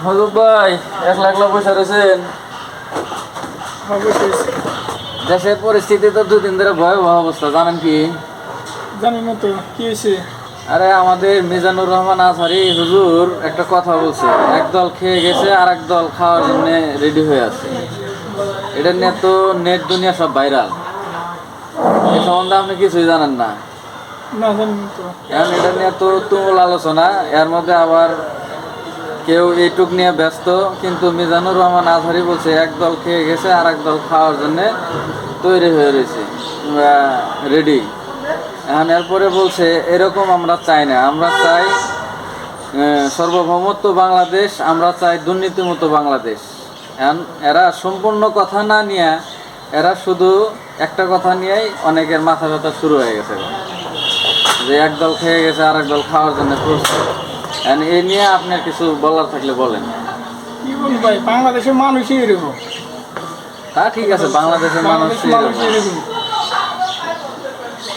হজুর ভাই একলা একলা বসে রয়েছেন। দেশের পরিস্থিতি তো দুদিন ধরে ভয়াবহ অবস্থা, জানেন কি? জানি না তো কি হয়েছে। আরে আমাদের মিজানুর রহমান আজহারি হুজুর একটা কথা বলছে, একদল খেয়ে গেছে আর এক দল খাওয়ার জন্য রেডি হয়ে আছে। এটা নিয়ে তো নেট দুনিয়া সব ভাইরাল। এই সম্বন্ধে আপনি কিছুই জানেন না। না জানি না তো। এখন এটা নিয়ে তো তুমুল আলোচনা, এর মধ্যে আবার কেউ এইটুক নিয়ে ব্যস্ত, কিন্তু মিজানুর রহমান আজহারি বলছে একদল খেয়ে গেছে আর এক দল খাওয়ার জন্য তৈরি হয়ে রয়েছে, রেডি। এখন এরপরে বলছে এরকম আমরা চাই না, আমরা চাই সার্বভৌমত্ব বাংলাদেশ, আমরা চাই দুর্নীতিমুক্ত বাংলাদেশ। এখন এরা সম্পূর্ণ কথা না নিয়ে, এরা শুধু একটা কথা নিয়েই অনেকের মাথা ব্যথা শুরু হয়ে গেছে, যে একদল খেয়ে গেছে আর এক দল খাওয়ার জন্য প্রস্তুত। এই নিয়ে আপনার কিছু বলার থাকলে বলেন। কি বলবো ভাই, বাংলাদেশের মানুষই এরকম। তা ঠিক আছে, বাংলাদেশের মানুষ এরকম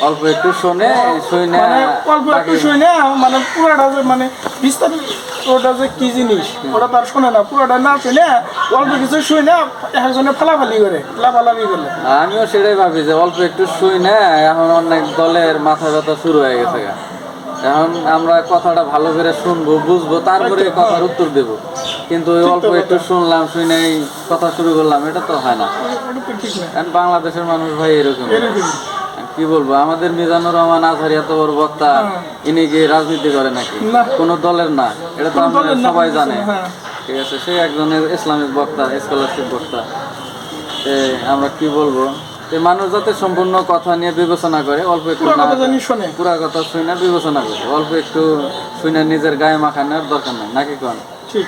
অল্প একটু শুনে শুনে মানে অল্প একটু শুনে মানে পুরাটা যে মানে বিস্তারিত ওটা যে কি জিনিস ওটা তার শোনে না, পুরাটা না শুনে অল্প কিছু শুনে একজনে ফালাফালি করে লাফালাফি করে। আমিও সেটাই ভাবি যে অল্প একটু শুনে এখন অনেক দলের মাথা ব্যথা শুরু হয়ে গেছে। এখন আমরা কথাটা ভালো করে শুনবো, বুঝবো, তারপরে কথার উত্তর দেব। কিন্তু ওই অল্প একটু শুনলাম, শুনে কথা শুরু করলাম, এটা তো হয় না। এখন বাংলাদেশের মানুষ ভাই এরকম। কি বলবো, আমাদের মিজানুর রহমান আজহারি এত বড় বক্তা, ইনি কি রাজনীতি করে নাকি? কোন দলের না, এটা তো আমরা সবাই জানে। ঠিক আছে, সে একজনের ইসলামিক বক্তা, স্কলারশিপ বক্তা। আমরা কি বলবো, মানুষ যাতে সম্পূর্ণ কথা নিয়ে বিবেচনা করে, অল্প একটু পুরা কথা শুনে বিবেচনা করে, অল্প একটু শুনে নিজের গায়ে মাখানোর দরকার নাই, নাকি কোন? ঠিক।